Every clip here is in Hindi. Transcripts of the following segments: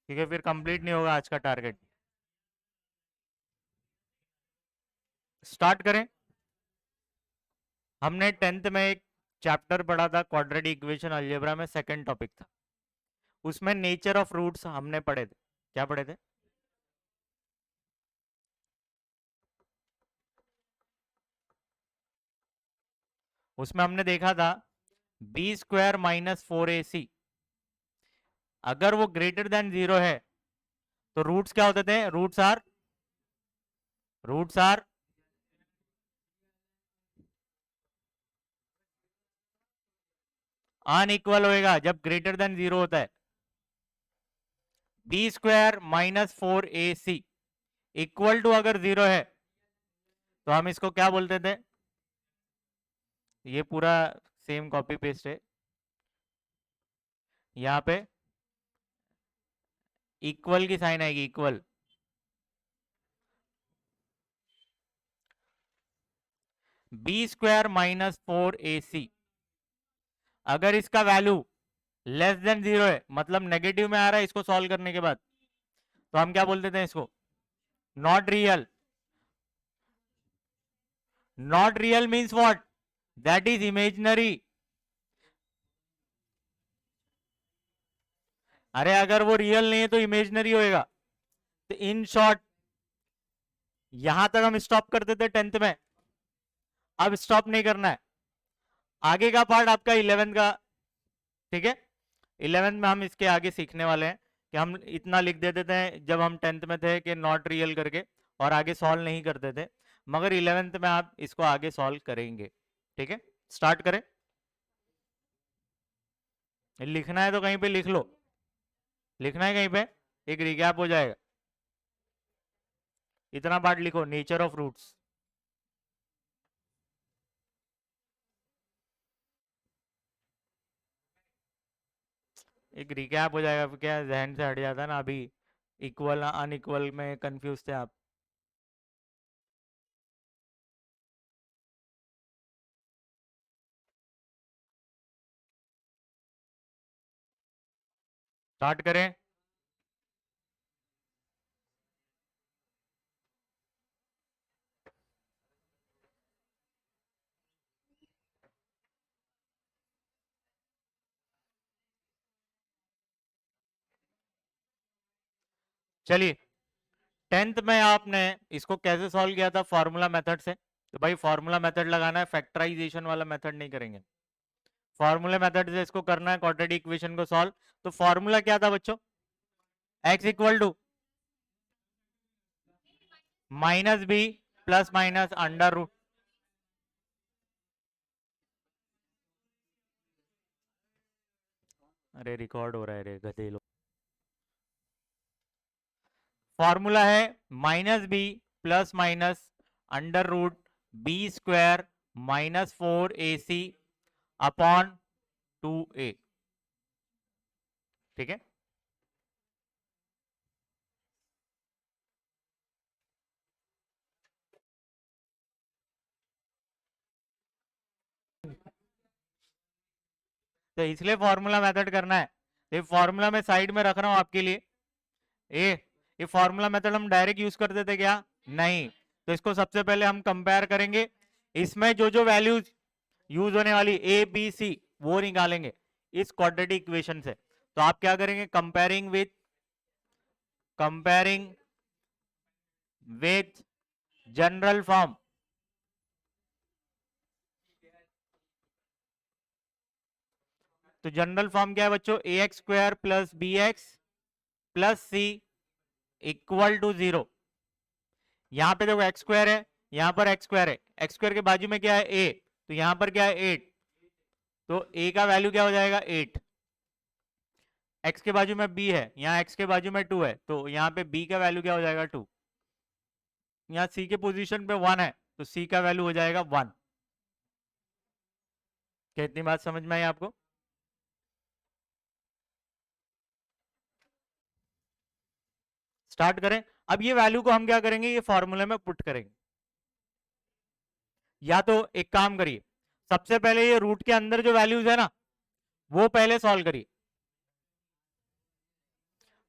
ठीक है, फिर कंप्लीट नहीं होगा आज का टारगेट। स्टार्ट करें। हमने 10th में एक चैप्टर पढ़ा था, क्वाड्रेटिक इक्वेशन अलजेब्रा में सेकंड टॉपिक था। उसमें नेचर ऑफ रूट्स हमने पढ़े थे। क्या पढ़े थे? उसमें हमने देखा था b² माइनस 4ac, अगर वो ग्रेटर देन 0 है तो रूट्स क्या होते थे? रूट्स आर अनइक्वल होएगा जब ग्रेटर देन 0 होता है। b² minus 4ac equal to अगर 0 है तो हम इसको क्या बोलते थे? ये पूरा सेम कॉपी पेस्ट है, यहाँ पे इक्वल की साइन आएगी, इक्वल। b² माइनस 4ac, अगर इसका वैल्यू लेस देन 0 है, मतलब नेगेटिव में आ रहा है इसको सॉल्व करने के बाद, तो हम क्या बोलते थे इसको? Not real. Not real means what? That is imaginary. अरे अगर वो रियल नहीं है तो इमेजिनरी होएगा। तो इन शॉर्ट यहां तक हम स्टॉप करते थे 10th में, अब स्टॉप नहीं करना है। आगे का पार्ट आपका 11th का, ठीक है? 11th में हम इसके आगे सीखने वाले हैं कि हम इतना लिख देते थे जब हम 10th में थे कि नॉट रियल करके, और आगे सॉल्व नहीं करते थे। मगर 11th में आप इसको आगे सॉल्व करेंगे। ठीक है, स्टार्ट करें। लिखना है तो कहीं पे लिख लो, लिखना है कहीं पे, एक रिकैप हो जाएगा। इतना पार्ट लिखो, नेचर ऑफ रूट्स। एक रिकैप हो जाएगा, फिर क्या जहन से हट जाता है ना। अभी इक्वल अनइक्वल में कंफ्यूज थे आप। स्टार्ट करें। चलिए, 10th में आपने इसको कैसे सॉल्व किया था? फॉर्मूला मेथड से। तो भाई फॉर्मूला मेथड लगाना है, फैक्टराइजेशन वाला मेथड नहीं करेंगे। फॉर्मूला मेथड से इसको करना है, क्वाड्रेटिक इक्वेशन को सॉल्व। तो फॉर्मूला क्या था बच्चों? x equal to minus b plus minus under root. अरे रिकॉर्ड हो रहा है रे गधे लोग। फॉर्मूला है -b plus minus under root b² minus 4ac upon 2a। ठीक है, तो इसलिए फॉर्मूला मेथड करना है। ये फॉर्मूला मैं साइड में रख रहा हूं आपके लिए। ए ये फॉर्मूला मेथड हम डायरेक्ट यूज करते थे क्या? नहीं। तो इसको सबसे पहले हम कंपेयर करेंगे, इसमें जो जो वैल्यूज यूज होने वाली ए बी सी वो निकालेंगे इस क्वाड्रेटिक इक्वेशन से। तो आप क्या करेंगे? Comparing with general form. तो जनरल फॉर्म क्या है बच्चों? ax² plus bx plus C equal to 0। यहां पे देखो x² है, यहां पर x² है, x² के बाजू में क्या है? a, तो यहां पर क्या है? 8। तो a का वैल्यू क्या हो जाएगा? 8। x के बाजू में b है, यहाँ x के बाजू में 2 है, तो यहाँ पे b का वैल्यू क्या हो जाएगा? 2। यहाँ c के पोजीशन पे 1 है, तो c का वैल्यू हो जाएगा 1। क्या इतनी बात समझ में आई आपको? स्टार्ट करें। अब ये वैल्यू को हम क्या करेंगे? ये फॉर्मूले में पुट करेंगे। या तो एक काम करिए, सबसे पहले ये रूट के अंदर जो वैल्यूज है ना वो पहले सॉल्व करिए।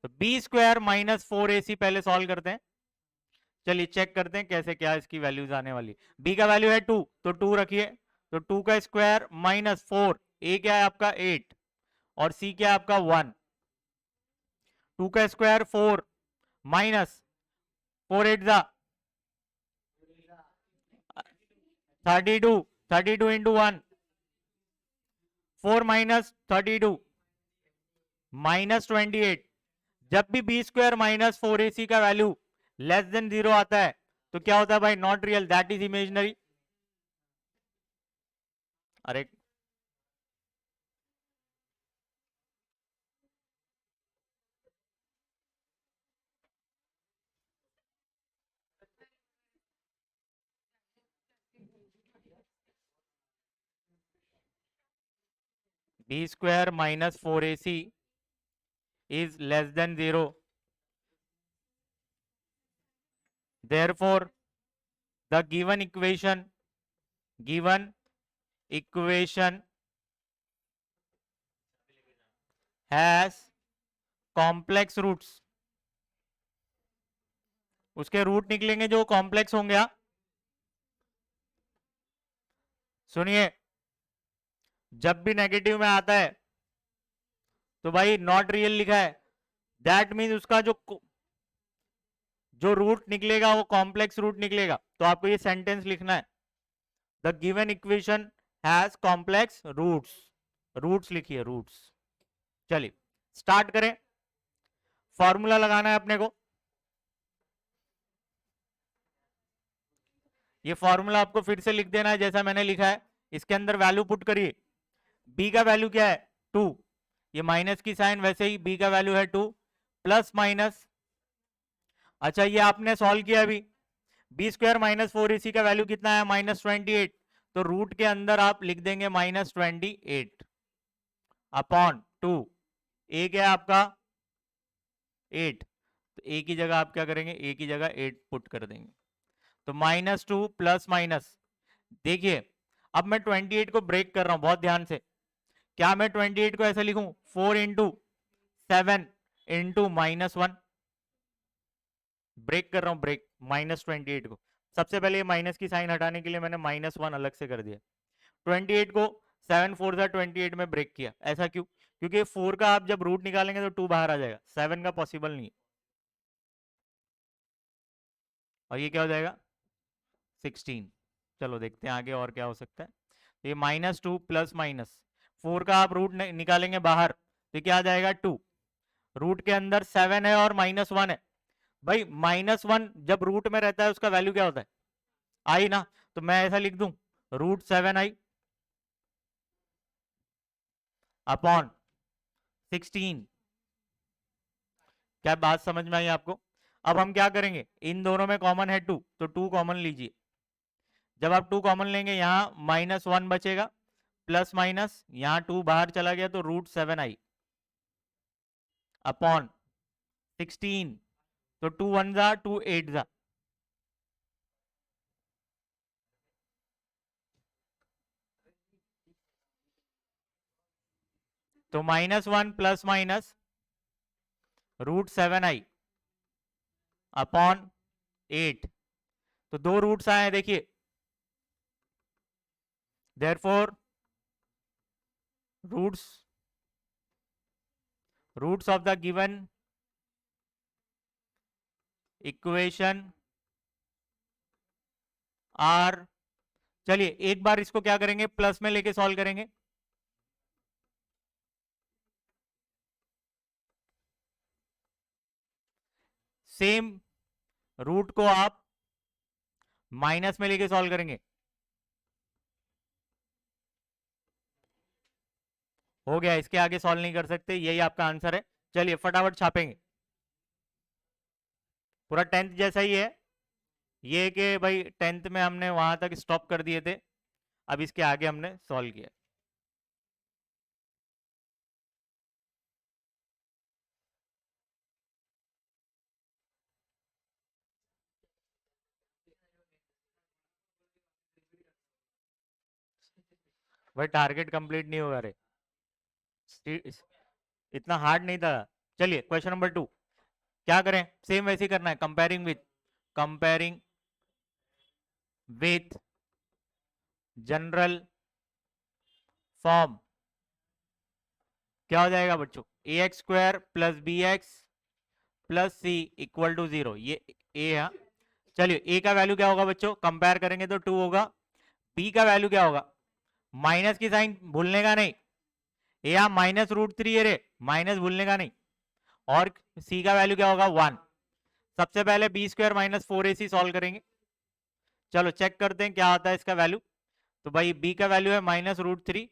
तो बी स्क्वायर माइनस 4ac पहले सॉल्व करते हैं। चलिए चेक करते हैं कैसे क्या इसकी वैल्यूज आने वाली। बी का वैल्यू है 2, तो 2 रखिए। तो 2 का स्क्वायर माइनस 4, ए क्या है आपका 8 और सी क्या है आपका 1। 2 का स्क्वायर 4 माइनस 4 8 जा 32, 32 इंटू 1, 4 माइनस 32 माइनस 28। जब भी बी स्क्वायर माइनस 4ac का वैल्यू लेस देन 0 आता है तो क्या होता है भाई, not real, that is imaginary. अरे B square minus 4ac is less than 0, therefore the given equation has complex roots। उसके रूट निकलेंगे जो कॉम्प्लेक्स होंगे। सुनिए, जब भी नेगेटिव में आता है तो भाई नॉट रियल लिखा है, दैट मीन्स उसका जो रूट निकलेगा वो कॉम्प्लेक्स रूट निकलेगा। तो आपको ये सेंटेंस लिखना है, the given equation has complex roots. Roots लिखिए, रूट्स। चलिए स्टार्ट करें, फॉर्मूला लगाना है अपने को। ये फॉर्मूला आपको फिर से लिख देना है जैसा मैंने लिखा है। इसके अंदर वैल्यू पुट करिए। बी का वैल्यू क्या है 2, ये माइनस की साइन, वैसे ही बी का वैल्यू है 2 प्लस माइनस। अच्छा ये आपने सॉल्व किया अभी, बी स्क्वायर माइनस 4ac का वैल्यू कितना है माइनस 28, तो रूट के अंदर आप लिख देंगे माइनस 28 अपॉन 2। ए क्या है आपका 8, तो ए की जगह आप क्या करेंगे, ए की जगह 8 पुट कर देंगे। तो माइनस 2 प्लस माइनस, देखिए अब मैं 28 को ब्रेक कर रहा हूं बहुत ध्यान से। क्या मैं 28 को ऐसे लिखूं 4 इंटू 7 इंटू माइनस 1, ब्रेक कर रहा हूं, ब्रेक -28 को। सबसे पहले ये माइनस की साइन हटाने के लिए मैंने -1 अलग से कर दिया। 28 को 7 4 जा 28 में ब्रेक किया, ऐसा क्यों? क्योंकि 4 का आप जब रूट निकालेंगे तो 2 बाहर आ जाएगा, 7 का पॉसिबल नहीं है। और ये क्या हो जाएगा 16। चलो देखते हैं आगे और क्या हो सकता है। तो ये -2 प्लस माइनस 4 का आप रूट निकालेंगे बाहर तो क्या आ जाएगा 2। रूट के अंदर 7 है और -1 है। भाई -1 जब रूट में रहता है उसका वैल्यू क्या होता है आई ना, तो मैं ऐसा लिख दूं √7i अपॉन 16। क्या बात समझ में आई आपको? अब हम क्या करेंगे, इन दोनों में कॉमन है 2, तो 2 कॉमन लीजिए। जब आप 2 कॉमन लेंगे यहां -1 बचेगा, प्लस माइनस यहां 2 बाहर चला गया तो √7i अपॉन 16। तो 2 1 जा 2 8 जा, तो -1 प्लस माइनस √7i अपॉन 8। तो 2 रूट्स आए देखिए, therefore roots roots of the given equation are. चलिए एक बार इसको क्या करेंगे, प्लस में लेके सॉल्व करेंगे। सेम रूट को आप माइनस में लेके सॉल्व करेंगे। हो गया, इसके आगे सॉल्व नहीं कर सकते, यही आपका आंसर है। चलिए फटाफट छापेंगे, पूरा 10th जैसा ही है ये, कि भाई 10th में हमने वहां तक स्टॉप कर दिए थे, अब इसके आगे हमने सॉल्व किया। भाई टारगेट कंप्लीट नहीं होगा रे, इतना हार्ड नहीं था। चलिए क्वेश्चन नंबर 2 क्या करें, सेम वैसे ही करना है, कंपेयरिंग विथ जनरल फॉर्म। क्या हो जाएगा बच्चों, A x square plus B x plus C equal to 0, ये ए है। चलिए ए का वैल्यू क्या होगा बच्चों, कंपेयर करेंगे तो 2 होगा। बी का वैल्यू क्या होगा, माइनस की साइन भूलने का नहीं, ए यहाँ -√3 है रे, माइनस भूलने का नहीं। और सी का वैल्यू क्या होगा 1। सबसे पहले B square minus 4ac solve करेंगे। चलो चेक करते हैं क्या आता है इसका वैल्यू। तो भाई बी का वैल्यू है -√3,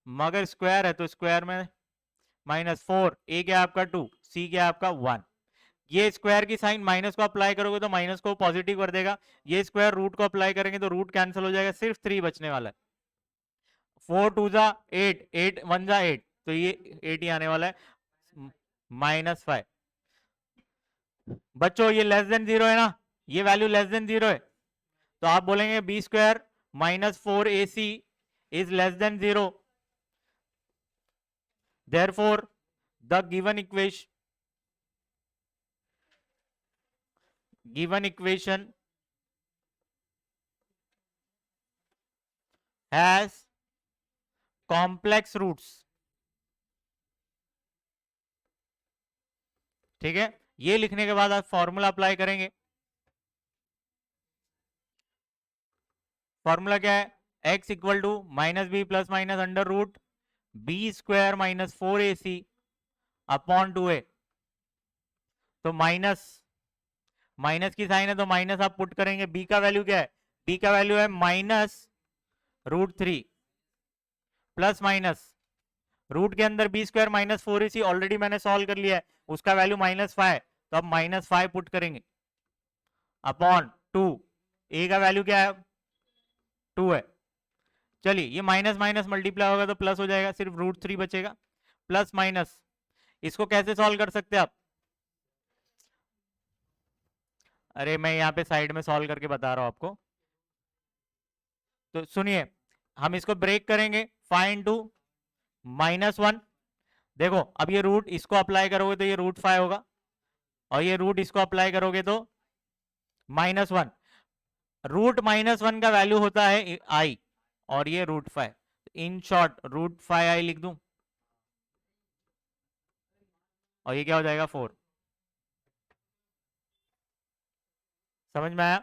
मगर स्क्वायर है तो स्क्वायर में -4, ए क्या आपका 2, सी क्या आपका 1। ये स्क्वायर की साइन माइनस को अप्लाई करोगे तो माइनस को पॉजिटिव कर देगा, ये स्क्वायर रूट को अप्लाई करेंगे तो रूट कैंसिल हो जाएगा, सिर्फ 3 बचने वाला है। 4 2 जा 8, 8 1 जा 8, तो ये 8 ही आने वाला है, -5। बच्चों ये लेस देन 0 है ना, ये वैल्यू लेस देन 0 है, तो आप बोलेंगे b square -4ac is less than 0, therefore the given equation has complex roots। ठीक है, ये लिखने के बाद आप फॉर्मूला अप्लाई करेंगे। फॉर्मूला क्या है, x equal to -b plus minus under root b square -4ac upon 2a। तो माइनस माइनस की साइन है तो माइनस आप पुट करेंगे। बी का वैल्यू क्या है, बी का वैल्यू है -√3 प्लस माइनस रूट के अंदर बी स्क्वायर -4ac ऑलरेडी मैंने सॉल्व कर लिया है, उसका वैल्यू -5, तो अब -5 पुट करेंगे अपॉन 2। ए का वैल्यू क्या है 2 है। चलिए ये माइनस माइनस मल्टीप्लाई होगा तो प्लस हो जाएगा, सिर्फ √3 बचेगा, प्लस माइनस। इसको कैसे सॉल्व कर सकते हैं आप, अरे मैं यहाँ पे साइड में सॉल्व करके बता रहा हूं आपको। तो सुनिए, हम इसको ब्रेक करेंगे, 5 इंटू -1। देखो अब ये रूट इसको अप्लाई करोगे तो ये √5 होगा, और ये रूट इसको अप्लाई करोगे तो -1। √-1 का वैल्यू होता है आई, और ये √5, इन शॉर्ट √5i लिख दूं, और ये क्या हो जाएगा 4। समझ में आया।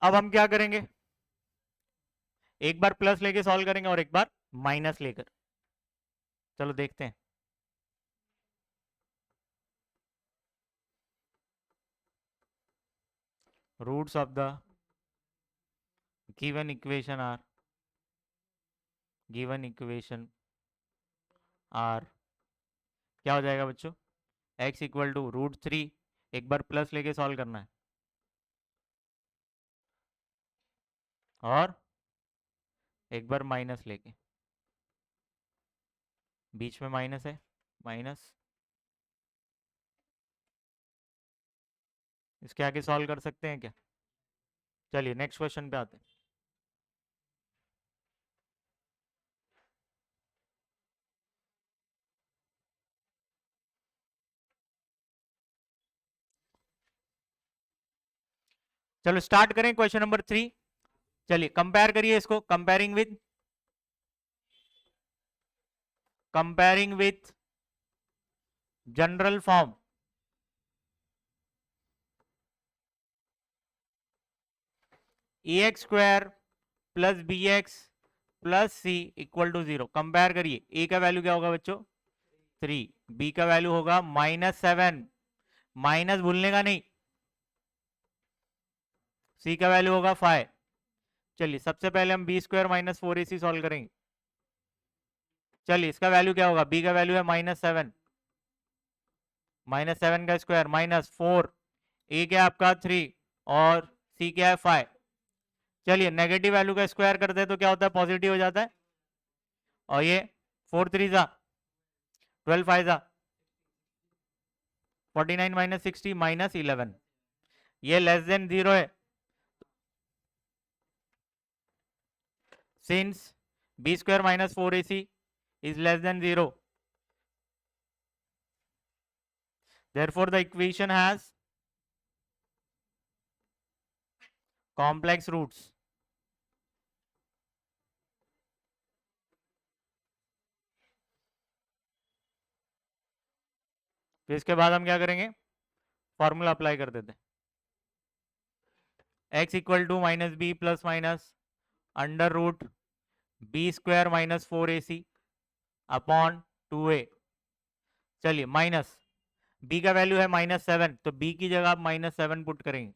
अब हम क्या करेंगे, एक बार प्लस लेके सॉल्व करेंगे और एक बार माइनस लेकर। चलो देखते हैं। Roots of the given equation are क्या हो जाएगा बच्चों, x इक्वल टू √3, एक बार प्लस लेके सॉल्व करना है, और एक बार माइनस लेके, बीच में माइनस है, माइनस, इसके आगे सॉल्व कर सकते हैं क्या। चलिए नेक्स्ट क्वेश्चन पे आते हैं। चलो स्टार्ट करें क्वेश्चन नंबर 3। चलिए कंपेयर करिए इसको, comparing with general form. A x square plus B x plus C equal to 0। Compare करिए, ए का वैल्यू क्या होगा बच्चों 3, बी का वैल्यू होगा -7, माइनस भूलने का नहीं, सी का वैल्यू होगा 5। चलिए सबसे पहले हम बी स्क्वायर -4ac सॉल्व करेंगे। चलिए इसका वैल्यू क्या होगा, बी का वैल्यू है -7, -7 का स्क्वायर -4, ए क्या आपका 3, और सी क्या है 5। चलिए नेगेटिव वैल्यू का स्क्वायर करते हैं तो क्या होता है, पॉजिटिव हो जाता है, और ये 4 3 जा 12 5 जा 49 -60 -11, ये लेस देन 0 है। Since b square -4ac is less than 0, therefore the equation has complex roots. तो इसके बाद हम क्या करेंगे, फॉर्मूला अप्लाई कर देते हैं। x equal to minus b plus minus under root b square minus 4ac upon 2a। चलिए माइनस b का वैल्यू है -7, तो b की जगह आप -7 पुट करेंगे,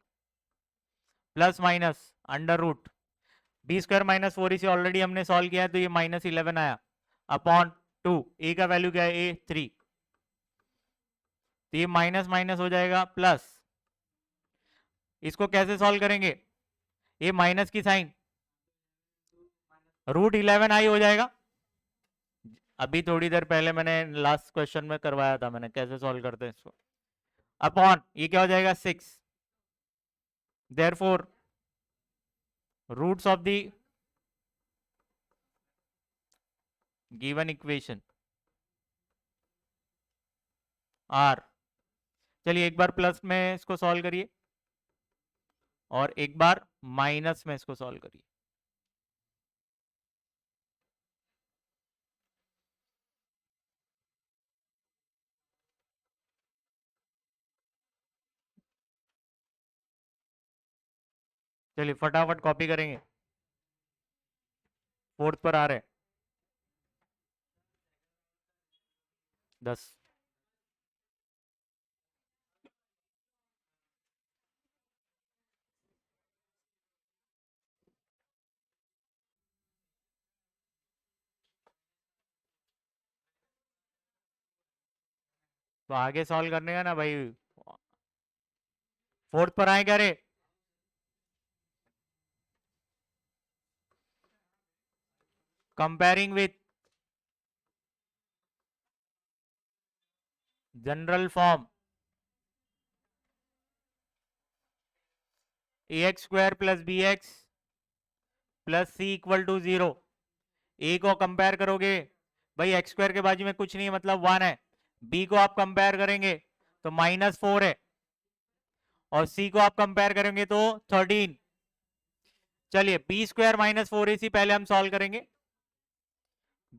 plus minus under root b square minus 4ac already हमने सॉल्व किया है, तो ये -11 आया अपॉन 2, a का वैल्यू क्या है, a 3, तो ये माइनस माइनस हो जाएगा प्लस। इसको कैसे सॉल्व करेंगे, ये माइनस की साइन √11i हो जाएगा। अभी थोड़ी देर पहले मैंने लास्ट क्वेश्चन में करवाया था, मैंने कैसे सॉल्व करते हैं इसको, अपॉन ये क्या हो जाएगा 6, therefore roots of the given equation are. चलिए एक बार प्लस में इसको सॉल्व करिए और एक बार माइनस में इसको सॉल्व करिए। चलिए फटाफट कॉपी करेंगे, फोर्थ पर आ रहे 10। तो आगे सॉल्व करने का ना भाई, फोर्थ पर आए क्या रे, comparing with general form ax² plus bx plus C equal to 0। A को कंपेयर करोगे, भाई x² के बाजू में कुछ नहीं है मतलब 1 है, b को आप कंपेयर करेंगे तो -4 है, और c को आप कंपेयर करेंगे तो 13। चलिए b² माइनस 4ac पहले हम सॉल्व करेंगे।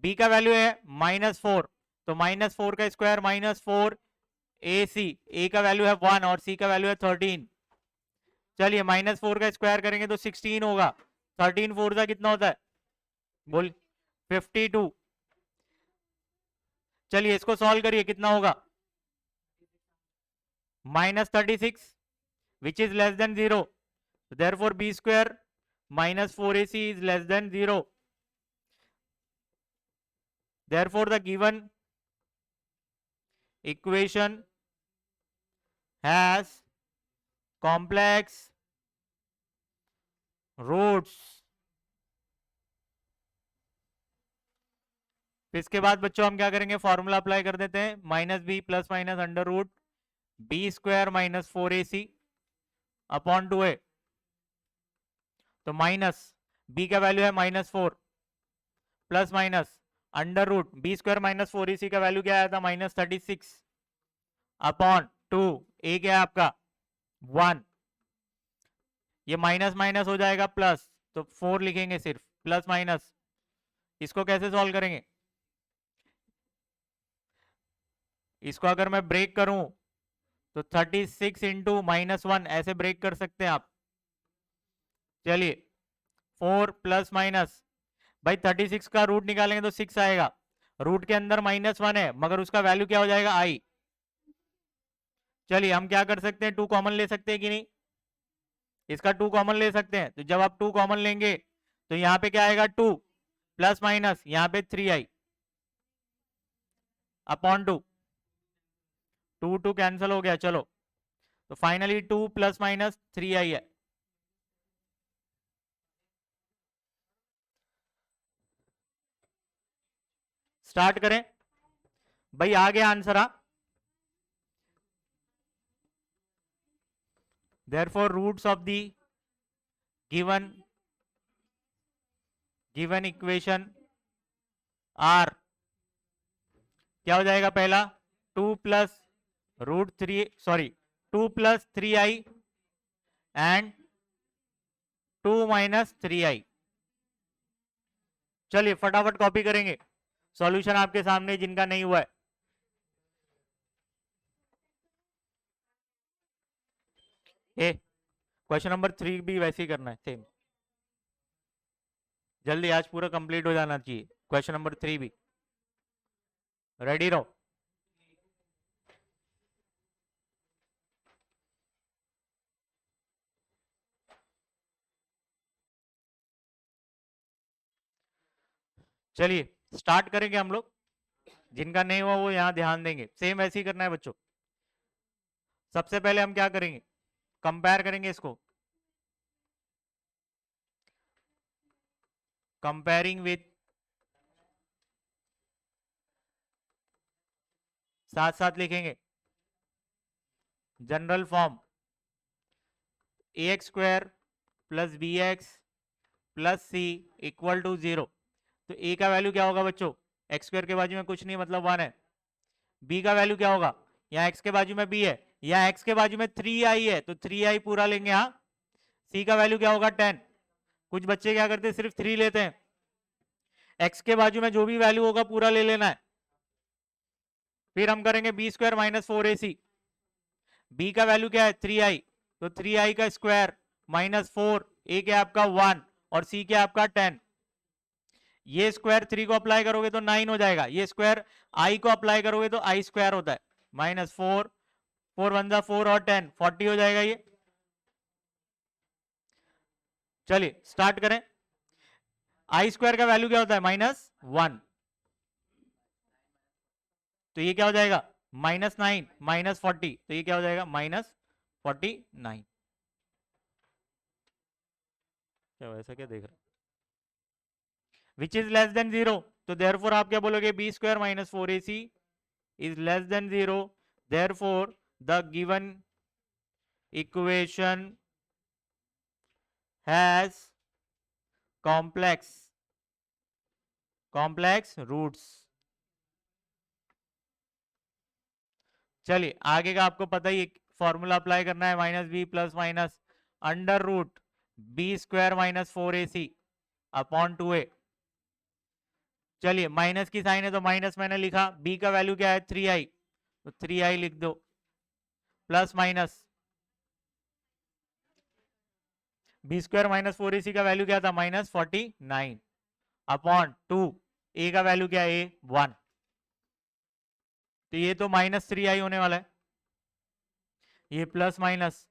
b का वैल्यू है -4, तो -4 का स्क्वायर -4ac, a का वैल्यू है 1 और c का वैल्यू है 13। चलिए -4 का स्क्वायर करेंगे तो 16 होगा, 13 4 का कितना होता है, बोल 52। चलिए इसको सॉल्व करिए, कितना होगा, -36 which is less than 0, therefore b² minus 4ac is less than 0, therefore the given equation has complex roots। इसके बाद बच्चों हम क्या करेंगे, फॉर्मूला अप्लाई कर देते हैं, -b plus minus under root b² minus 4ac upon 2a। तो माइनस b का वैल्यू है -4 plus minus under root b² minus 4ac का वैल्यू क्या आया था, -36 अपॉन 2, a क्या है आपका 1, ये माइनस माइनस हो जाएगा प्लस, तो 4 लिखेंगे सिर्फ, प्लस माइनस। इसको कैसे सॉल्व करेंगे, इसको अगर मैं ब्रेक करूं तो 36 इंटू -1 ऐसे ब्रेक कर सकते हैं आप। चलिए 4 प्लस माइनस, भाई 36 का रूट निकालेंगे तो 6 आएगा, रूट के अंदर -1 है मगर उसका वैल्यू क्या हो जाएगा i। चलिए हम क्या कर सकते हैं, 2 कॉमन ले सकते हैं कि नहीं, इसका 2 कॉमन ले सकते हैं, तो जब आप 2 कॉमन लेंगे तो यहां पे क्या आएगा 2 प्लस माइनस यहां पे 3i अपॉन 2, 2 कैंसिल हो गया। चलो तो फाइनली 2 प्लस माइनस 3i है। स्टार्ट करें भाई, आ गया answer. therefore roots of the given equation are क्या हो जाएगा, पहला 2 plus root 3 sorry 2 + 3i and 2 - 3i। चलिए फटाफट कॉपी करेंगे, सॉल्यूशन आपके सामने जिनका नहीं हुआ है। ए क्वेश्चन नंबर 3 भी वैसे ही करना है सेम, जल्दी आज पूरा कंप्लीट हो जाना चाहिए। क्वेश्चन नंबर 3 भी रेडी रहो। चलिए स्टार्ट करेंगे हम लोग, जिनका नहीं हुआ वो यहां ध्यान देंगे, सेम ऐसे ही करना है बच्चों। सबसे पहले हम क्या करेंगे, कंपेयर करेंगे इसको, कंपेयरिंग विथ, साथ साथ लिखेंगे general form ax² + bx + c = 0। तो a का वैल्यू क्या होगा बच्चों, x² के बाजू में कुछ नहीं मतलब 1 है। b का वैल्यू क्या होगा, यहाँ x के बाजू में b है, यहाँ x के बाजू में 3i है तो 3i पूरा लेंगे। यहाँ c का वैल्यू क्या होगा 10। कुछ बच्चे क्या करते हैं सिर्फ 3 लेते हैं, x के बाजू में जो भी वैल्यू होगा पूरा ले लेना है। फिर हम करेंगे b² - 4ac। b का वैल्यू क्या है 3i, तो 3i का स्क्वायर -4, a क्या आपका 1 और c क्या आपका 10। ये स्क्वायर 3 को अप्लाई करोगे तो 9 हो जाएगा, ये स्क्वायर i को अप्लाई करोगे तो i² होता है -4, 4 1 जा 4 और 10 40 हो जाएगा ये। चलिए स्टार्ट करें, i² का वैल्यू क्या होता है -1, तो ये क्या हो जाएगा -9 -40, तो ये क्या हो जाएगा -49। क्या ऐसा क्या देख रहे हैं, विच इज लेस देन 0, तो देयरफॉर आप क्या बोलोगे b² - 4ac is less than 0, therefore the given equation has complex roots। चलिए आगे का आपको पता ही, फॉर्मूला अप्लाई करना है -b + √b² - 4ac upon 2a। चलिए माइनस की साइन है तो माइनस मैंने लिखा, b का वैल्यू क्या है 3i, तो 3i लिख दो, प्लस माइनस b² - 4ac का वैल्यू क्या था -49 अपॉन 2, a का वैल्यू क्या है 1, तो ये तो -3i होने वाला है, ये प्लस माइनस,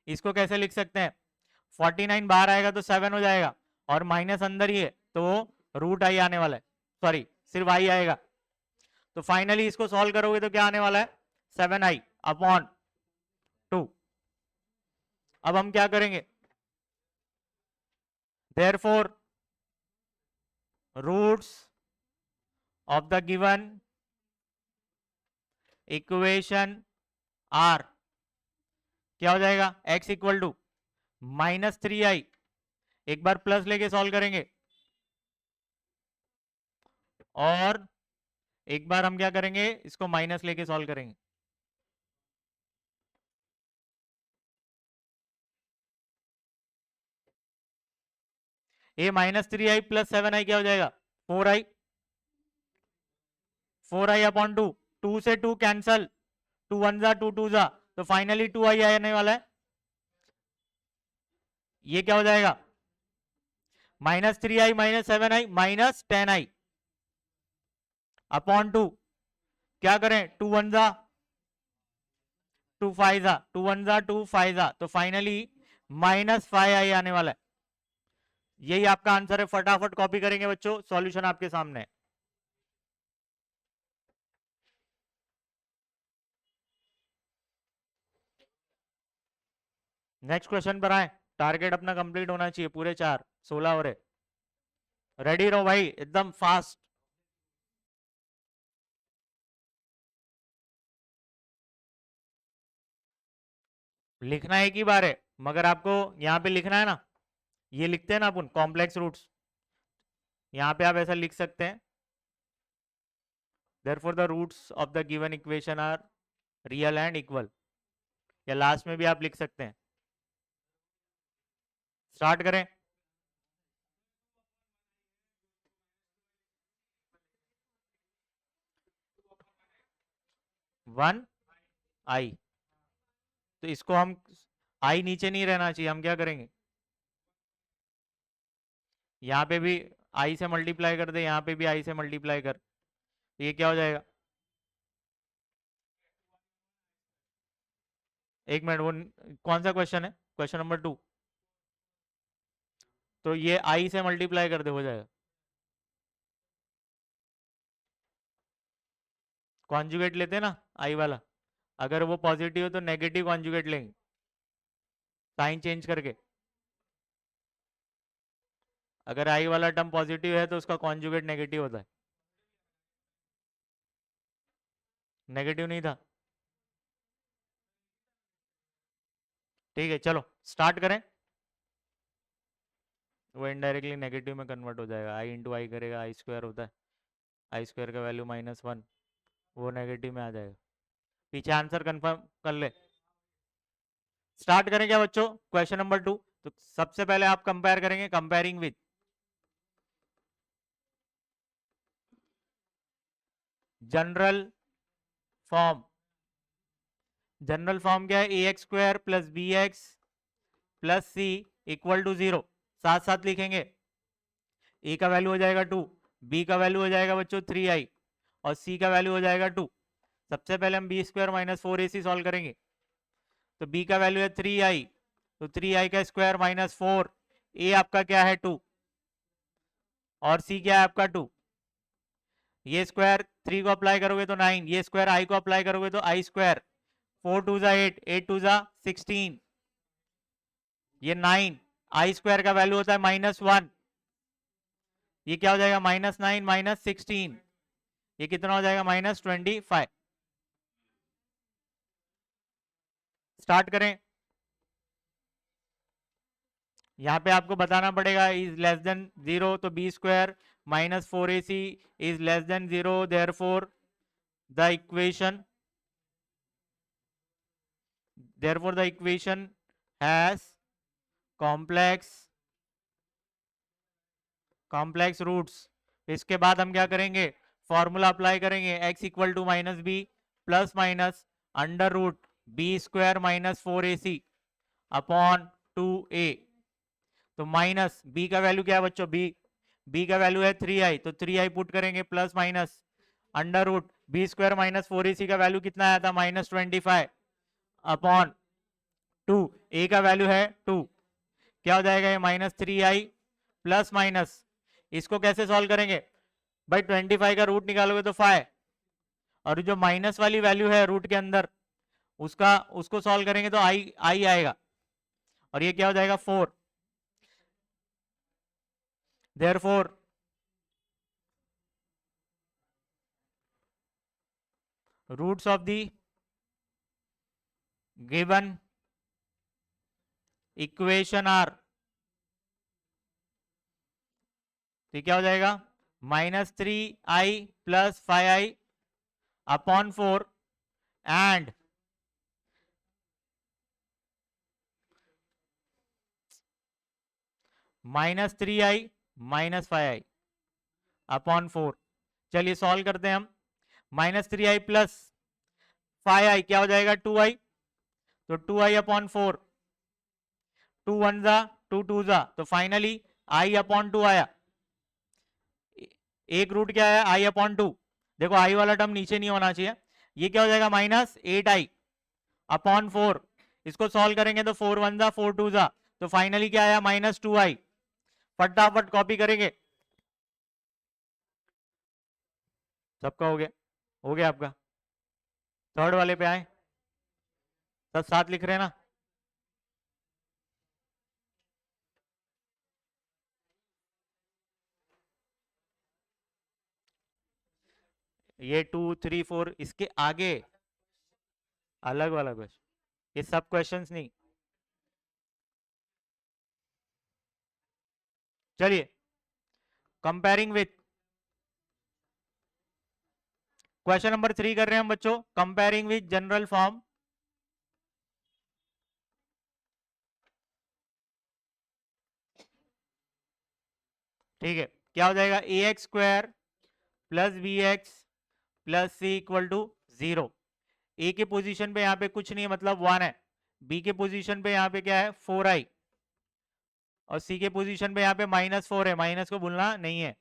इसको कैसे लिख सकते हैं, 49 बाहर आएगा तो 7 हो जाएगा और माइनस अंदर ही है तो √i आने वाला है, सॉरी सिर्फ i आएगा। तो फाइनली इसको सॉल्व करोगे तो क्या आने वाला है 7i अपॉन 2। अब हम क्या करेंगे, therefore roots of the given equation are, क्या हो जाएगा x = -3i, एक बार प्लस लेके सॉल्व करेंगे और एक बार हम क्या करेंगे इसको माइनस लेके सॉल्व करेंगे। -3i + 7i क्या हो जाएगा 4i, 4i अपॉन 2, 2 से 2 कैंसल, 2 1 जा 2 2 जा, तो फाइनली 2i आने वाला है, ये क्या हो जाएगा -3i - 7i -10i अपॉन 2, क्या करें 2 1 जा 2 5 जा, 2 1 जा 2 5 जा, तो फाइनली -5i आने वाला है। यही आपका आंसर है, फटाफट कॉपी करेंगे बच्चों, सॉल्यूशन आपके सामने है। नेक्स्ट क्वेश्चन पर आए, टारगेट अपना कंप्लीट होना चाहिए, पूरे 4 16 हो रहे। रेडी रहो भाई एकदम फास्ट। लिखना एक ही बार है, मगर आपको यहाँ पे लिखना है ना, ये लिखते हैं ना अपन कॉम्प्लेक्स रूट्स, यहाँ पे आप ऐसा लिख सकते हैं, therefore the roots of the given equation are real and equal, या लास्ट में भी आप लिख सकते हैं। स्टार्ट करें। 1 आई, तो इसको हम, आई नीचे नहीं रहना चाहिए, हम क्या करेंगे, यहाँ पे भी आई से मल्टीप्लाई कर दे, यहाँ पे भी आई से मल्टीप्लाई कर, तो ये क्या हो जाएगा, एक मिनट, वो कौन सा क्वेश्चन है, क्वेश्चन नंबर 2, तो ये आई से मल्टीप्लाई कर दे, हो जाएगा। कॉन्जुगेट लेते हैं ना आई वाला, अगर वो पॉजिटिव है तो नेगेटिव कॉन्जुगेट लेंगे, साइन चेंज करके। अगर आई वाला टर्म पॉजिटिव है तो उसका कॉन्जुगेट नेगेटिव होता है। नेगेटिव नहीं था, ठीक है, चलो स्टार्ट करें। वो इनडायरेक्टली नेगेटिव में कन्वर्ट हो जाएगा, आई इंटू आई करेगा, आई स्क्वायर होता है, आई स्क्वायर का वैल्यू -1, वो नेगेटिव में आ जाएगा। पीछे आंसर कंफर्म कर ले। स्टार्ट करें क्या बच्चों, क्वेश्चन नंबर 2। तो सबसे पहले आप कंपेयर करेंगे, comparing with general form. General form क्या है, A x square plus B x plus C equal to 0। साथ साथ लिखेंगे, ए का वैल्यू हो जाएगा 2, बी का वैल्यू हो जाएगा बच्चों 3i, और सी का वैल्यू हो जाएगा 2। सबसे पहले हम B square minus 4ac solve करेंगे, तो बी का वैल्यू है 3i, तो 3i का स्क्वायर -4, ए आपका क्या है 2, और सी क्या है आपका 2। ये स्क्वायर 3 को अप्लाई करोगे तो 9, ये स्क्वायर आई को अप्लाई करोगे तो आई स्क्वायर, 4 2 जा 8, 8 2 जा 16, ये 9, आई स्क्वायर का वैल्यू होता है -1, ये क्या हो जाएगा -9 -16, ये कितना हो जाएगा -25। स्टार्ट करें। यहाँ पे आपको बताना पड़ेगा इज लेस देन 0, तो b square -4ac is less than 0, therefore the equation has complex roots. इसके बाद हम क्या करेंगे, फॉर्मूला अप्लाई करेंगे, x equal to -b plus minus under root b square -4ac upon 2a। तो माइनस b का वैल्यू क्या है बच्चों, b का वैल्यू है 3i, तो 3i पुट करेंगे plus minus under root b square -4ac का वैल्यू कितना आया था -25 अपॉन 2, a का वैल्यू है 2, क्या हो जाएगा ये -3i प्लस माइनस, इसको कैसे सॉल्व करेंगे भाई, 25 का रूट निकालोगे तो 5, और जो माइनस वाली वैल्यू है रूट के अंदर उसको सॉल्व करेंगे तो आई आएगा, और ये क्या हो जाएगा 4। Therefore roots of the given equation are, तो क्या हो जाएगा -3i plus 5i upon 4 and -3i -5i upon 4। चलिए सॉल्व करते हैं हम, -3i प्लस 5i क्या हो जाएगा 2i, तो 2i अपॉन 4, 2 1 जा 2 2 जा, तो फाइनली i अपॉन 2 आया। एक रूट क्या है i अपॉन 2, देखो i वाला टर्म नीचे नहीं होना चाहिए, ये क्या हो जाएगा -8i अपॉन 4, इसको सॉल्व करेंगे तो 4 1 जा 4 2 जा, तो फाइनली क्या आया -2i। फटाफट कॉपी करेंगे, सबका हो गया आपका। थर्ड वाले पे आए, सब साथ लिख रहे हैं ना, ये 2 3 4 इसके आगे अलग वाला क्वेश्चन, ये सब क्वेश्चंस नहीं। चलिए कंपेयरिंग विथ क्वेश्चन नंबर 3 कर रहे हैं हम बच्चों, कंपेयरिंग विद जनरल फॉर्म। ठीक है, क्या हो जाएगा, A x square plus B x plus C equal to 0। ए के पोजीशन पे यहाँ पे कुछ नहीं है, मतलब 1 है। बी के पोजीशन पे यहाँ पे क्या है, 4i। और सी के पोजीशन पे यहाँ पे -4 है, माइनस को भूलना नहीं है।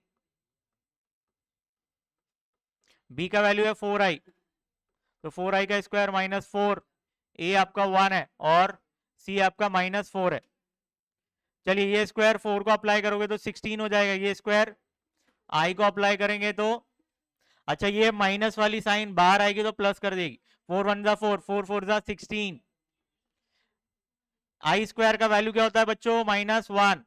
बी का वैल्यू है 4i, तो 4i का स्क्वायर -4। ए आपका 1 है और सी आपका -4 है। चलिए, ये स्क्वायर 4 को अप्लाई करोगे तो 16 हो जाएगा, ये स्क्वायर आई को अप्लाई करेंगे तो, अच्छा ये माइनस वाली साइन बाहर आएगी तो प्लस कर देगी। 4 1 जा 4, 4 4 जा 16। आई स्क्वायर का वैल्यू क्या होता है बच्चों, -1।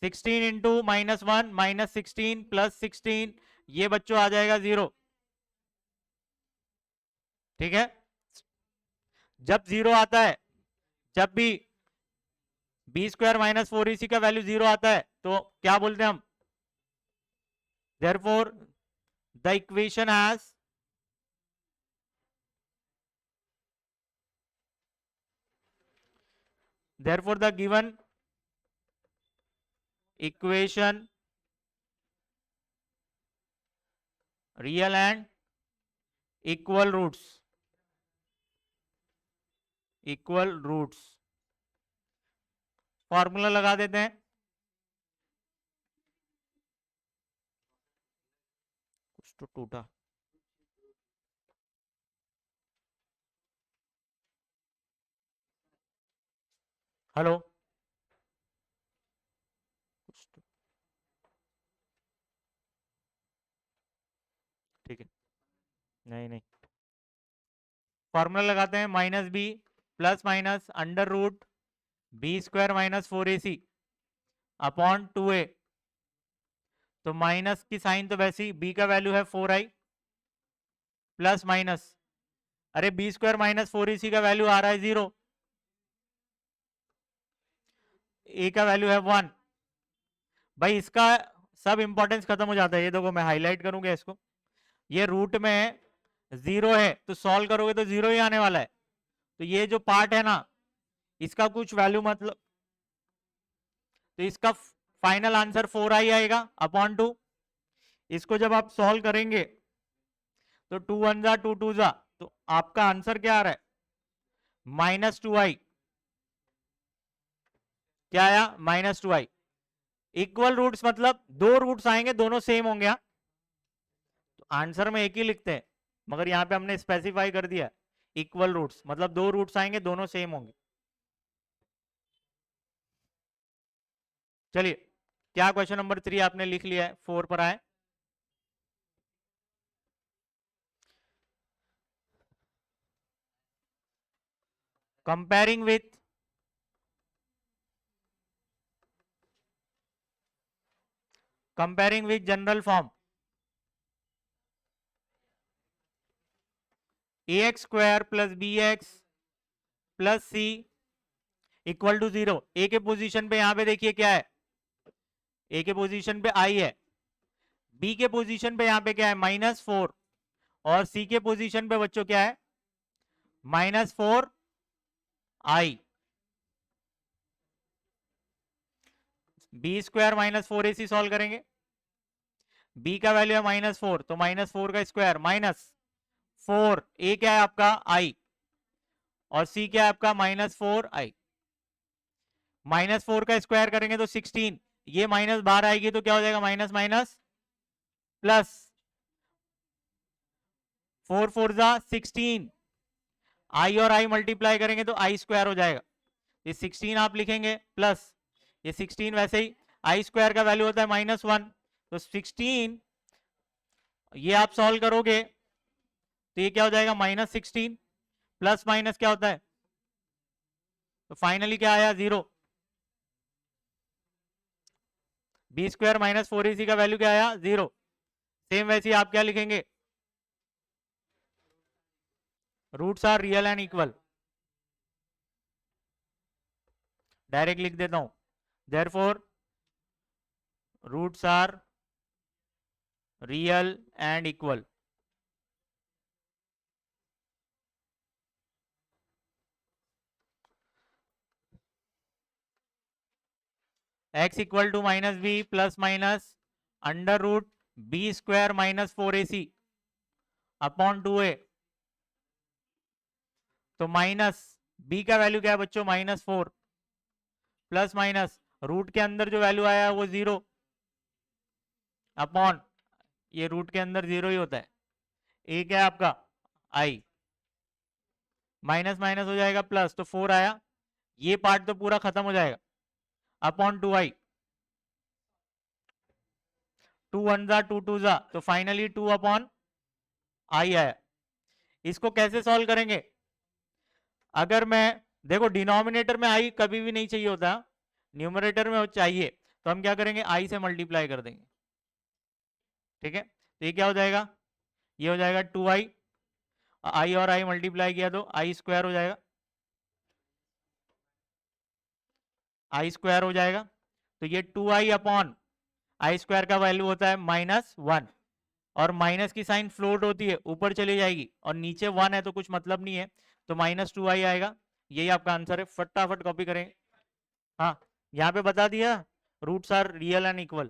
16 इंटू -1 -16 प्लस 16, ये बच्चों आ जाएगा 0। ठीक है, जब 0 आता है, जब भी बी स्क्वायर -4 इसी का वैल्यू 0 आता है तो क्या बोलते हैं हम, therefore the equation has therefore the given equation real and equal roots। Formula लगा देते हैं, कुछ तो टूटा। हेलो, ठीक है, नहीं नहीं, फॉर्मूला लगाते हैं, -b plus minus under root b square -4ac upon 2a। तो माइनस की साइन तो वैसे ही, बी का वैल्यू है 4i प्लस माइनस, अरे बी स्क्वायर -4ac का वैल्यू आ रहा है 0, ए का वैल्यू है 1। भाई इसका सब इंपॉर्टेंस खत्म हो जाता है, ये देखो मैं हाईलाइट करूंगा इसको, ये रूट में 0 है तो सॉल्व करोगे तो 0 ही आने वाला है। तो ये जो पार्ट है ना, इसका कुछ वैल्यू मतलब, तो इसका फाइनल आंसर 4i आएगा अपॉन 2। इसको जब आप सॉल्व करेंगे तो 2 1 जा 2 2 जा, तो आपका आंसर क्या आ रहा है, -2i। क्या आया, -2i। इक्वल रूट्स मतलब दो रूट्स आएंगे, दोनों सेम होंगे। हाँ? तो आंसर में एक ही लिखते हैं, मगर यहां पे हमने स्पेसिफाई कर दिया इक्वल रूट्स, मतलब दो रूट्स आएंगे, दोनों सेम होंगे। चलिए, क्या क्वेश्चन नंबर 3 आपने लिख लिया है, 4 पर आए। Comparing with general form, ax square plus B x plus C equal to 0। ए के पोजीशन पे यहां पे देखिए क्या है, ए के पोजीशन पे आई है, बी के पोजीशन पे यहां पे क्या है, -4, और सी के पोजीशन पे बच्चों क्या है, -4i। B square -4ac solve करेंगे, बी का वैल्यू है -4, तो -4 का स्क्वायर -4, ए क्या है आपका आई, और सी क्या है आपका -4i। -4 का स्क्वायर करेंगे तो 16, ये माइनस बाहर आएगी तो क्या हो जाएगा, माइनस माइनस प्लस, 4 4 जा 16, आई और आई मल्टीप्लाई करेंगे तो आई स्क्वायर हो जाएगा। ये 16 आप लिखेंगे प्लस, ये 16 वैसे ही, आई स्क्वायर का वैल्यू होता है -1, तो 16 ये आप सॉल्व करोगे तो ये क्या हो जाएगा, -16 प्लस माइनस क्या होता है, तो फाइनली क्या आया, 0। बी स्क्वायर -4ac का वैल्यू क्या आया, 0। सेम वैसे ही आप क्या लिखेंगे, roots are real and equal, direct लिख देता हूं, therefore roots are real and equal. x equal to minus b plus minus under root b square minus 4ac upon 2a। तो माइनस b का वैल्यू क्या है बच्चों, -4 प्लस माइनस रूट के अंदर जो वैल्यू आया है वो 0 अपॉन, ये रूट के अंदर 0 ही होता है, a क्या है आपका i, माइनस माइनस हो जाएगा प्लस, तो 4 आया, ये पार्ट तो पूरा खत्म हो जाएगा, अपॉन 2i, 2 1 जा 2 2 जा, तो फाइनली 2 अपॉन i आया। इसको कैसे सॉल्व करेंगे, अगर मैं देखो डिनोमिनेटर में i कभी भी नहीं चाहिए होता, न्यूमरेटर में चाहिए, तो हम क्या करेंगे i से मल्टीप्लाई कर देंगे, ठीक है। तो ये क्या हो जाएगा, ये हो जाएगा 2i, i और i मल्टीप्लाई किया तो i स्क्वायर हो जाएगा, i स्क्वायर हो जाएगा। तो ये 2i अपॉन आई स्क्वायर का वैल्यू होता है -1, और माइनस की साइन फ्लोट होती है, ऊपर चली जाएगी, और नीचे 1 है तो कुछ मतलब नहीं है, तो -2i आएगा। यही आपका आंसर है, फटाफट कॉपी करें। हाँ, यहाँ पे बता दिया roots are real and equal.